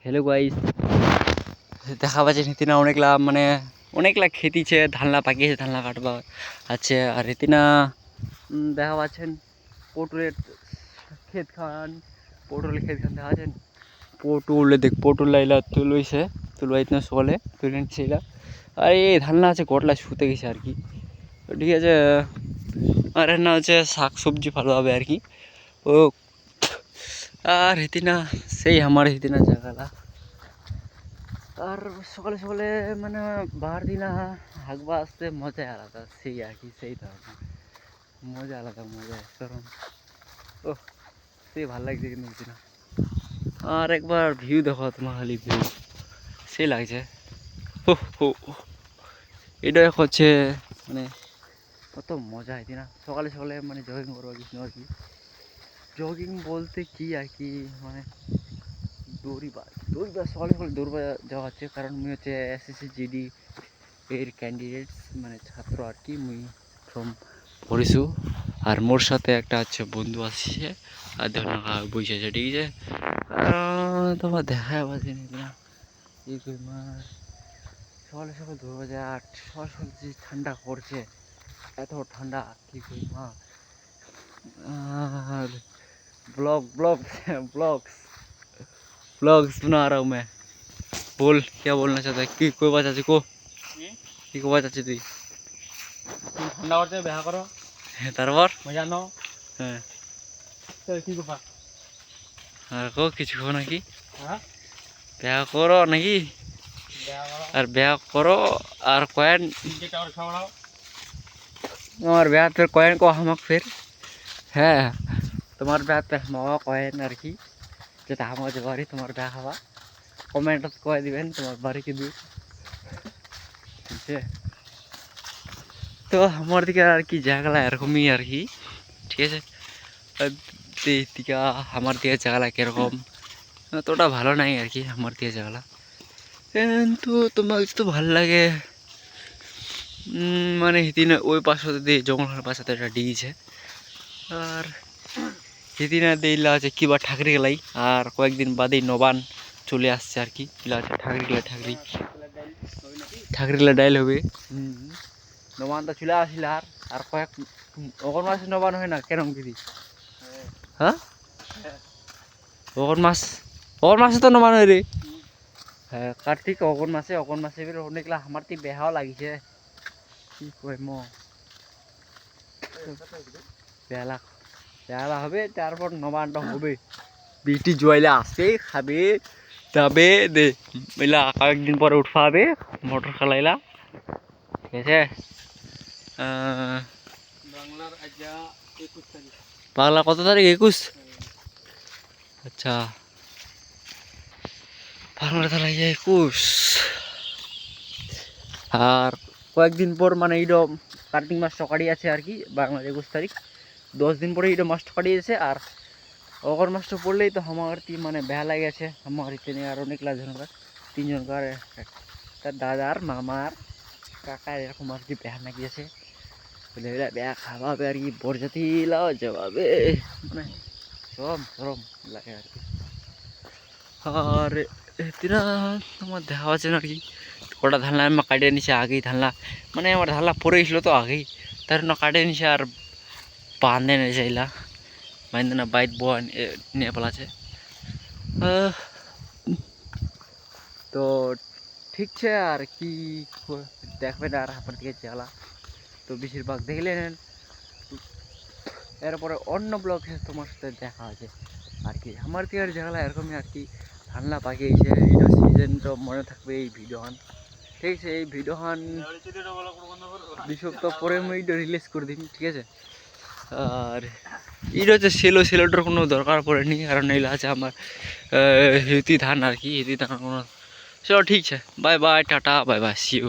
Hello guys, দেখা পাচ্ছে রীতিনা অনেকলা খেতিছে, ধানলা পাকিয়েছে, ধানলা কাটবা আছে। আর রীতিনা দেখা পাচ্ছেন পটলের ক্ষেত খান, দেখা পাচ্ছেন পটল লাইলা তুলবাই সকালে তুলে নিচ্ছিলা। আর এই ধানলা আছে গটলা শুতে গেছে আর কি। ঠিক আছে, আর না হচ্ছে শাক সবজি ভালো হবে আর কি। ও আর রীতিনা আমার রীতিনা জায়গালা। আর সকালে সকালে মানে বাহার দিনা হাঁকবা আসতে মজাই আলাদা, সেই আর কি, সেই ধরনের মজা আলাদা, মজা কারণ ও সেই ভালো লাগছে কিন্তু বুঝি না। আর একবার ভিউ দেখো তোমার, খালি ভিউ সেই লাগছে। এটা হচ্ছে মানে কত মজা হয়েছে না সকালে সকালে মানে জগিং করবো কিছু আর কি। জগিং বলতে কি আর কি, মানে দৌড়িবা সকালে সকালে দৌড়বা যাওয়া হচ্ছে, কারণ মুই হচ্ছে এসএসসি জিডি এর ক্যান্ডিডেটস মানে ছাত্র আর কি। মুই ফ্রম পড়িছু। আর মোর সাথে একটা হচ্ছে বন্ধু আসছে, আর ধর বসেছে, ঠিক আছে। তোমার দেখা পাচ্ছি না কি করি মার সকালে সকালে দৌড়বা যায়। আর সকাল সকাল যে ঠান্ডা করছে, এত ঠান্ডা কি করি মা। আর ब्लॉग्स बना रहा हूँ मैं। बोल क्या बोलना चाहता है, कि कोई बात चाची को कि कोई बात चाची तुई ঠান্ডা করতে বেহা করো তারপর মজা নাও। হ্যাঁ কি কথা? আর কো কিছু কো নাকি হ্যাঁ, বেয়া করো নাকি? বেহা করো, আর বেয়া করো আর কয়েন তিনটে টাওয়ার খাওয়াও। তোমার বেয়া তোর কয়েন কো হামাক ফের। হ্যাঁ, তোমার বেয়া पे हमारा কয়েন আর কি, যেটা আমাদের বাড়ি তোমার বেয়া হওয়া। কমেন্টত কয়ে দিবেন তোমার বাড়ি কি দূর, ঠিক আছে। তো আমার দিকে আর কি জায়গাটা এরকমই আর কি, ঠিক আছে। দিকে আমার দিকে জায়গাটা কীরকম অতটা ভালো নাই আর কি আমার দিকে জায়গাটা, কিন্তু তোমার তো ভালো লাগে। মানে সেদিন ওই পাশে দিয়ে জঙ্গলের পাশাতে একটা ডিগিছে, আর সেদিনে দিলা আছে কিবা ঠাকরি গেলাই। আর কয়েকদিন বাদেই নবান চলে আসছে আর কি, কিলা আছে ঠাকরিগুলা ডাইল হবে। নবান তো চলে আসিল। আর কয়েক অগর মাসে নবান হয় না কেন দিদি? হ্যাঁ, অগর মাসে তো নবান হয় রে। হ্যাঁ, কার্তিক অগর মাসে এবার অনেকলা আমার তি বেহাও লাগিছে, কি কই ম বেলা হবে। তারপর নবানটা হবে, বৃষ্টি জয়লে আসবে, খাবে যাবে দে বুঝলা। কয়েকদিন পরে উঠা হবে মোটর খালাইলা, ঠিক আছে। বাংলার আজা 21 তারিখ। বাংলা কত তারিখ? 21। আচ্ছা, বাংলা তাহলে 21। আর কয়েকদিন পর মানে এইটা কার্তিক মাস সকাড়ি আছে আর কি, বাংলার 21 তারিখ। 10 দিন পরে এইটা মাসটা কাটিয়েছে। আর অগর মাসটা পড়লেই তো আমার মানে বেহা লাগে আছে আমার ইতেনে। আর অনেক জনকার, 3 জনকার, তার দাদার মামার কাকার এরকম আর কি বেহা নাকি আছে। বলে বেহা খাওয়াবে আর কি, বরজাতি লাও জবাবে, মানে সরম লাগে আর কি। আর এতিনা তোমার দেখা পাচ্ছে না আর কি। কটা ধানলা আমি কাটিয়ে নিছে আগেই, ধানলা মানে আমার ধানলা পরে গেছিলো তো আগেই, তার না কাটিয়ে নিছে। আর বাঁধে নিয়ে যাইলা বাঁধে না, বাইক বয়া নিয়ে পালাছে। তো ঠিক আছে, আর কি দেখবেন। আর আমার দিকে জ্বালা তো বেশিরভাগ দেখলেন। এরপরে অন্য ব্লগে তোমার সাথে দেখা আছে আর কি। আমার দিকে জ্বালা এরকমই আর কি, ঠান্ডা পাকিয়েছে। এটা সিজন তো মনে থাকবে এই ভিডিওহান, ঠিক আছে। এই ভিডিওহান 2 সপ্তাহ পরে আমি এটা রিলিজ করে দিন, ঠিক আছে। আর এটা হচ্ছে সেলোটার কোনো দরকার পড়েনি, কারণ এগুলো আছে আমার হেতি ধান আর কি, হেতি ধান কোনো। চলো ঠিক আছে, bye bye, tata, bye bye, see you.